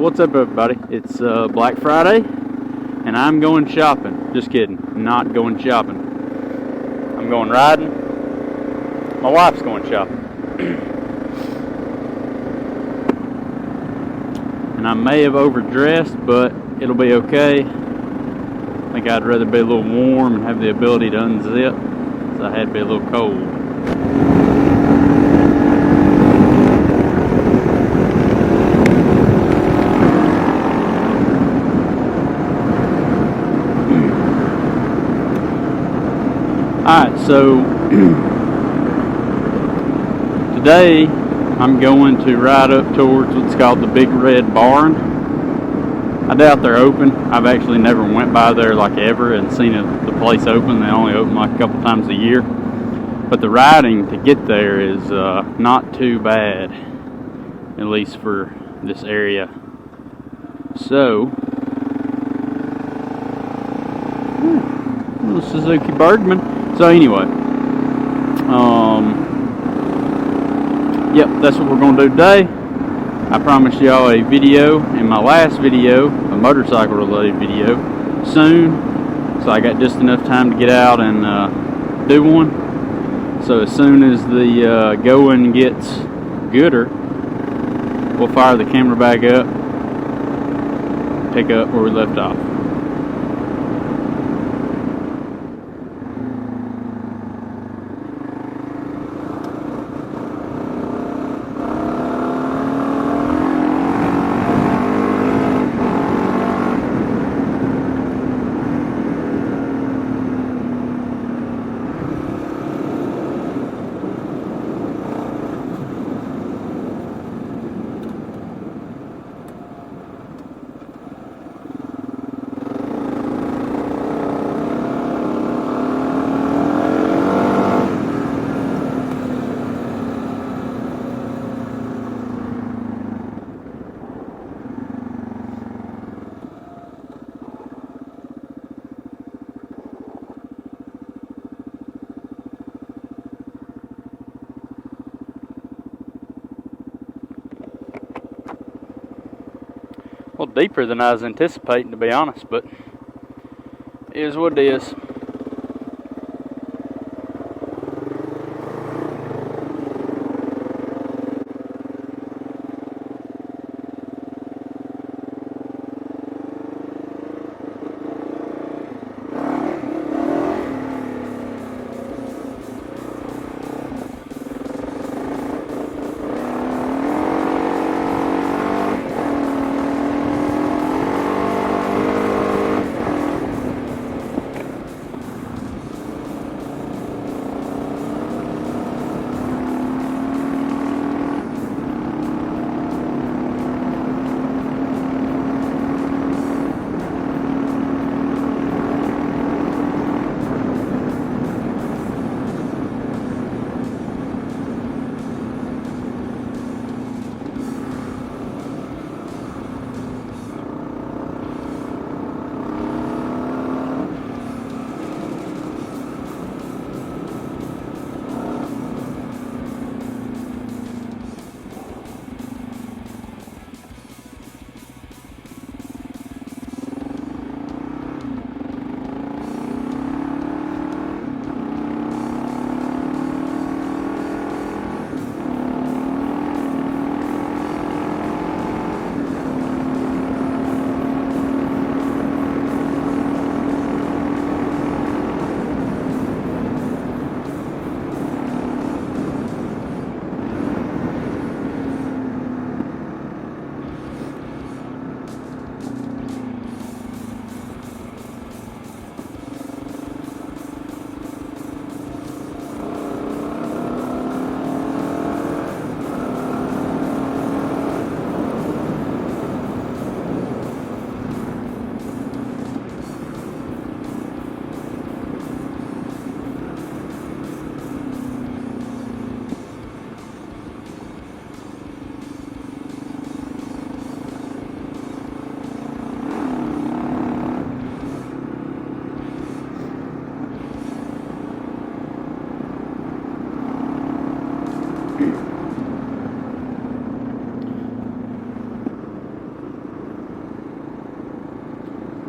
What's up, everybody? It's Black Friday, and I'm going shopping. Just kidding, not going shopping. I'm going riding. My wife's going shopping. And I may have overdressed, but it'll be okay. I think I'd rather be a little warm and have the ability to unzip, so I had to be a little cold. Alright, so today I'm going to ride up towards what's called the Big Red Barn. I doubt they're open. I've actually never went by there like ever and seen the place open. They only open like a couple times a year. But the riding to get there is not too bad, at least for this area. So, little Suzuki Bergman. So anyway, yep, that's what we're going to do today. I promised y'all a video in my last video, a motorcycle related video, soon. So I got just enough time to get out and do one. So as soon as the going gets gooder, we'll fire the camera back up, pick up where we left off. Well, deeper than I was anticipating, to be honest, but it is what it is.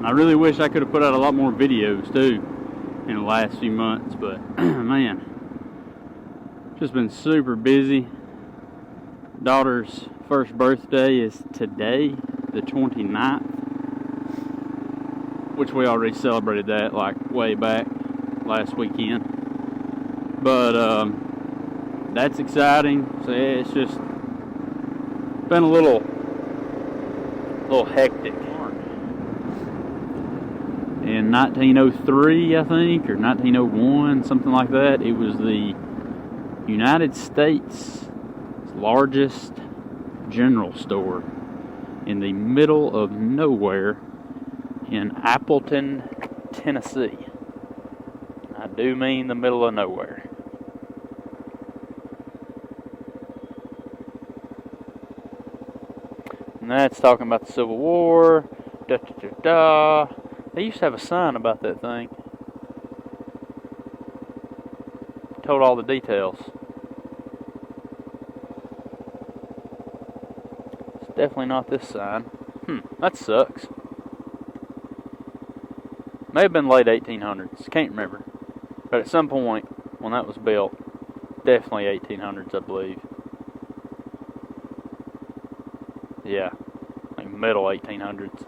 I really wish I could have put out a lot more videos too in the last few months, but man, just been super busy. Daughter's first birthday is today, the 29th, which we already celebrated that like way back last weekend. But that's exciting. So yeah, it's just been a little hectic. In 1903, I think, or 1901, something like that, it was the United States' largest general store in the middle of nowhere in Appleton, Tennessee. I do mean the middle of nowhere. And that's talking about the Civil War. Da da da da. They used to have a sign about that thing. Told all the details. It's definitely not this sign. That sucks. May have been late 1800s. Can't remember. But at some point when that was built, definitely 1800s, I believe. Yeah, like middle 1800s.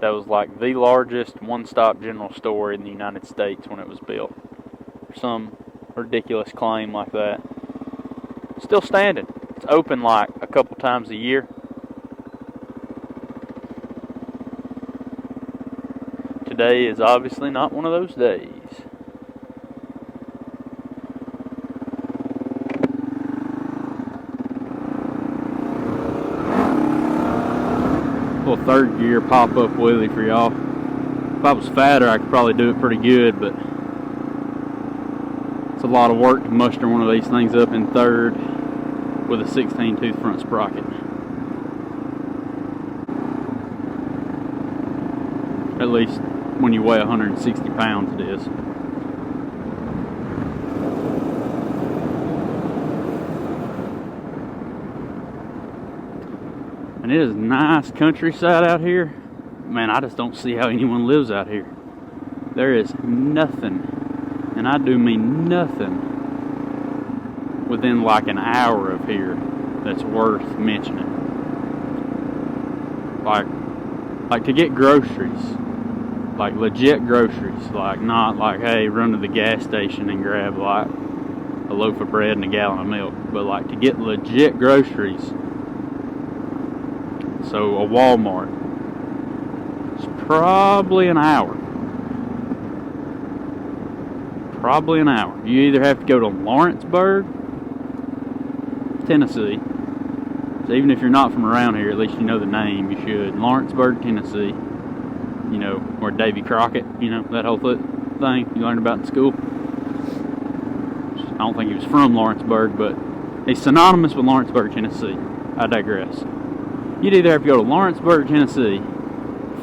That was like the largest one-stop general store in the United States when it was built. Some ridiculous claim like that. Still standing. It's open like a couple times a year. Today is obviously not one of those days. Little third gear pop-up wheelie for y'all. If I was fatter, I could probably do it pretty good, but it's a lot of work to muster one of these things up in third with a 16-tooth front sprocket. At least when you weigh 160 pounds, it is. And it is nice countryside out here. Man, I just don't see how anyone lives out here. There is nothing, and I do mean nothing, within like an hour of here that's worth mentioning. Like to get groceries, like legit groceries, like not like, hey, run to the gas station and grab like a loaf of bread and a gallon of milk, but like to get legit groceries. So a Walmart, it's probably an hour. Probably an hour. You either have to go to Lawrenceburg, Tennessee. So even if you're not from around here, at least you know the name, you should. Lawrenceburg, Tennessee. You know, or Davy Crockett, you know, that whole thing you learned about in school. I don't think he was from Lawrenceburg, but he's synonymous with Lawrenceburg, Tennessee. I digress. You'd either have to go to Lawrenceburg, Tennessee,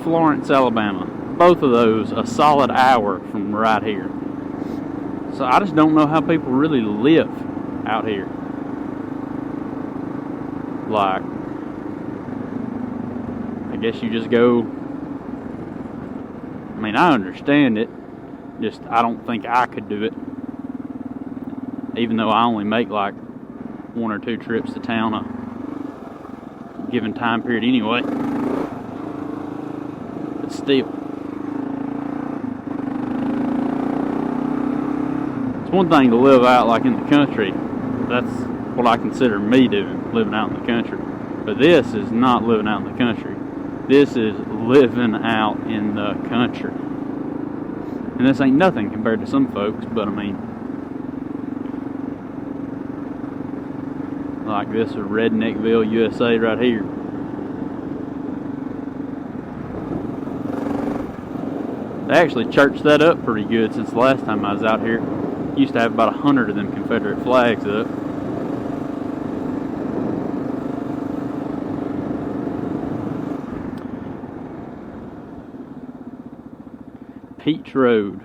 Florence, Alabama. Both of those a solid hour from right here. So I just don't know how people really live out here. Like, I guess you just go. I mean, I understand it. Just, I don't think I could do it. Even though I only make like 1 or 2 trips to town a given time period anyway. But still. It's one thing to live out like in the country. That's what I consider me doing, living out in the country. But this is not living out in the country. This is living out in the country. And this ain't nothing compared to some folks, but I mean, like this is Redneckville, USA right here. They actually churched that up pretty good since the last time I was out here. Used to have about 100 of them Confederate flags up. Peach Road.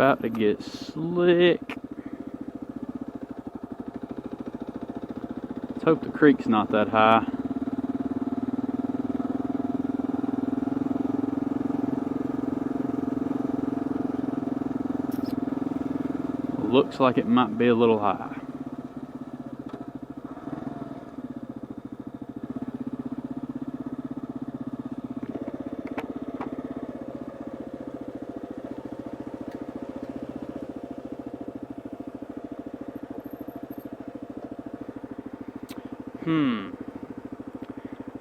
About to get slick. Let's hope the creek's not that high. Looks like it might be a little high.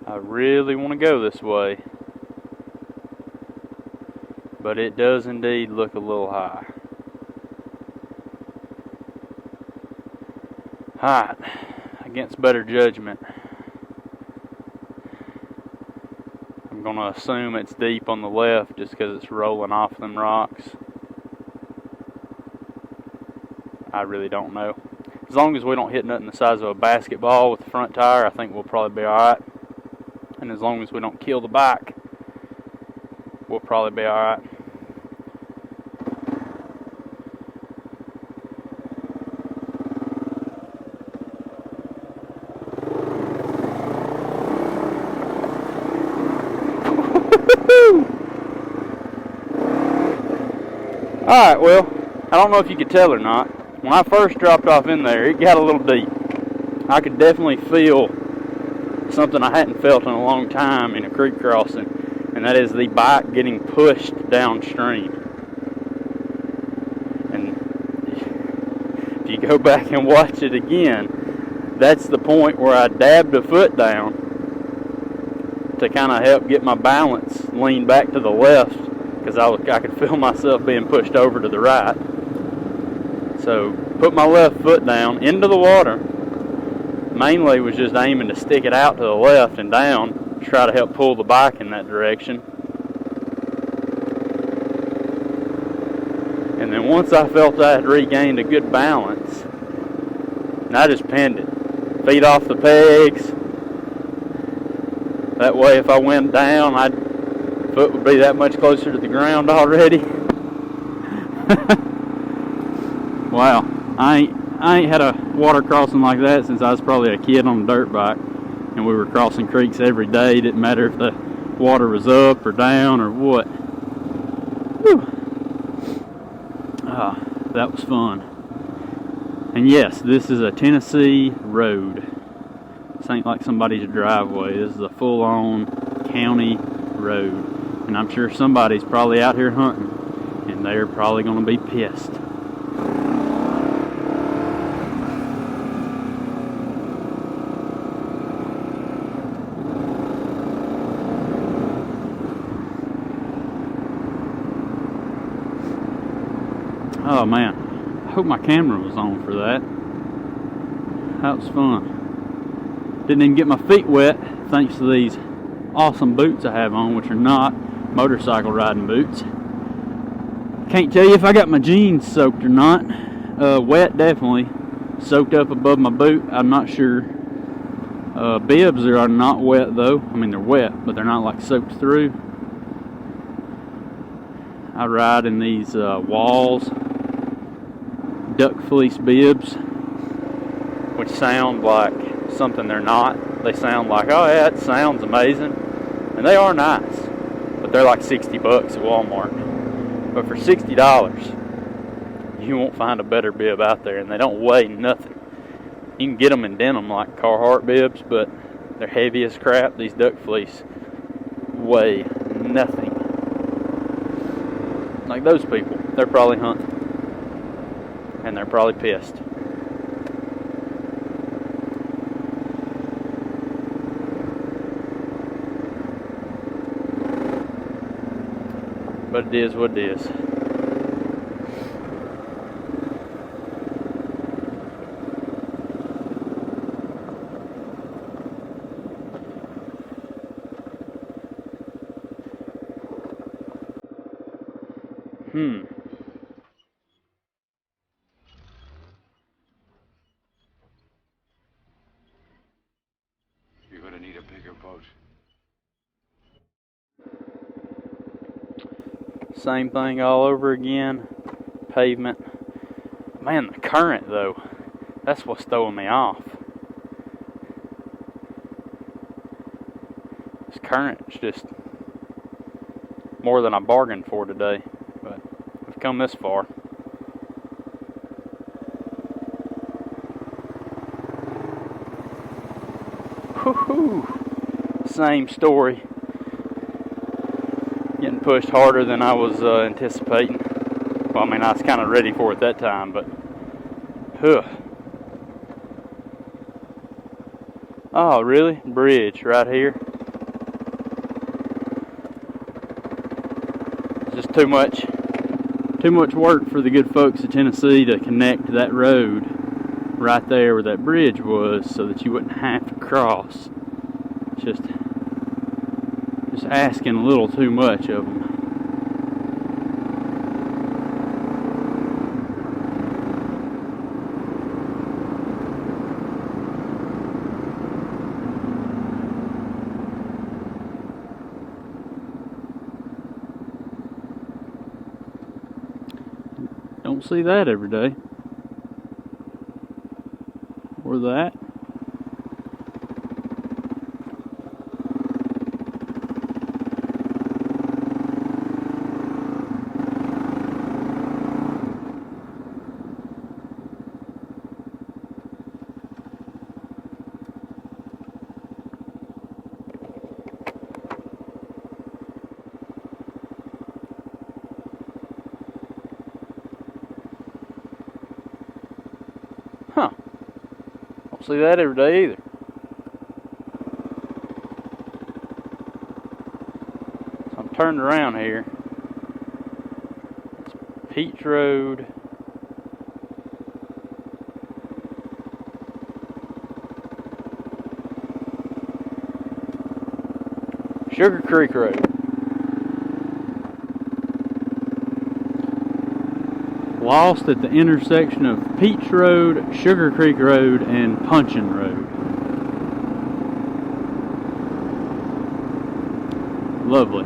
I really want to go this way, but it does indeed look a little high. Alright, against better judgment, I'm going to assume it's deep on the left just because it's rolling off them rocks. I really don't know. As long as we don't hit nothing the size of a basketball with the front tire, I think we'll probably be alright. And as long as we don't kill the bike, we'll probably be alright. Alright, well, I don't know if you could tell or not. When I first dropped off in there, it got a little deep. I could definitely feel something I hadn't felt in a long time in a creek crossing, and that is the bike getting pushed downstream. And if you go back and watch it again, that's the point where I dabbed a foot down to kind of help get my balance lean back to the left, because I could feel myself being pushed over to the right. So put my left foot down into the water. Mainly was just aiming to stick it out to the left and down, try to help pull the bike in that direction. And then once I felt I had regained a good balance, and I just pinned it. Feet off the pegs. That way if I went down, my foot would be that much closer to the ground already. Wow, I ain't had a water crossing like that since I was probably a kid on a dirt bike, and we were crossing creeks every day. Didn't matter if the water was up or down or what. Whew. That was fun. And yes, this is a Tennessee road. This ain't like somebody's driveway. This is a full-on county road, and I'm sure somebody's probably out here hunting, and they're probably going to be pissed. Oh man, I hope my camera was on for that. That was fun. Didn't even get my feet wet thanks to these awesome boots I have on, which are not motorcycle riding boots. Can't tell you if I got my jeans soaked or not. Wet definitely. Soaked up above my boot, I'm not sure. Bibs are not wet though. I mean, they're wet, but they're not like soaked through. I ride in these Walls duck fleece bibs, which sound like something they're not. They sound like, oh yeah, it sounds amazing, and they are nice, but they're like $60 at Walmart. But for $60, you won't find a better bib out there, and they don't weigh nothing. You can get them in denim like Carhartt bibs, but they're heavy as crap. These duck fleece weigh nothing. Like those people, they're probably hunting, and they're probably pissed. But it is what it is. You're gonna need a bigger boat. Same thing all over again. pavement. Man, the current though, that's what's throwing me off. This current's just more than I bargained for today, but we've come this far. Woohoo! Same story. Getting pushed harder than I was anticipating. Well, I mean, I was kind of ready for it that time, but oh, really? Bridge right here. It's just too much work for the good folks of Tennessee to connect that road right there where that bridge was, so that you wouldn't have to cross. Just asking a little too much of them. Don't see that every day. Or that. Huh. Don't see that every day either. So I'm turned around here. It's Peach Road. Sugar Creek Road. Lost at the intersection of Peach Road, Sugar Creek Road, and Punchin Road. Lovely.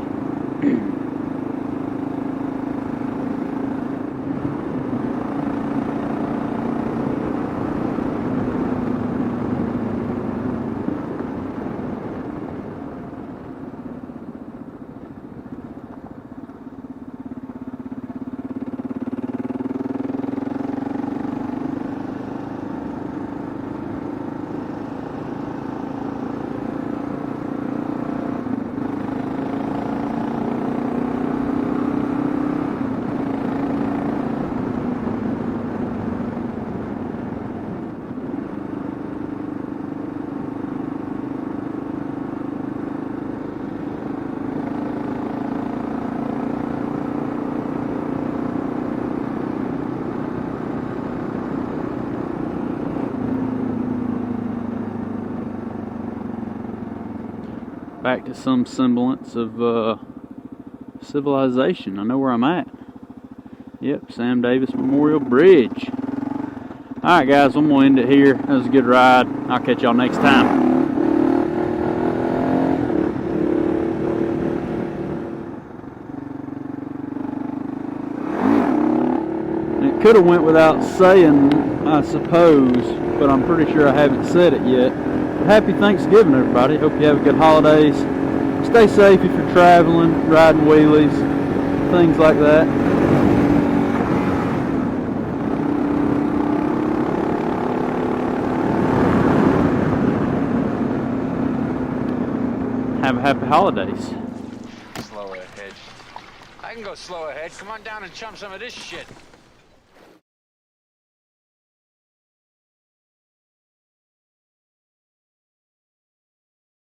Back to some semblance of civilization. I know where I'm at. Yep, Sam Davis Memorial Bridge. Alright guys, I'm going to end it here. That was a good ride. I'll catch y'all next time. It could have went without saying, I suppose, but I'm pretty sure I haven't said it yet. Happy Thanksgiving, everybody. Hope you have a good holidays. Stay safe if you're traveling, riding wheelies, things like that. Have a happy holidays. Slow ahead. I can go slow ahead. Come on down and chump some of this shit.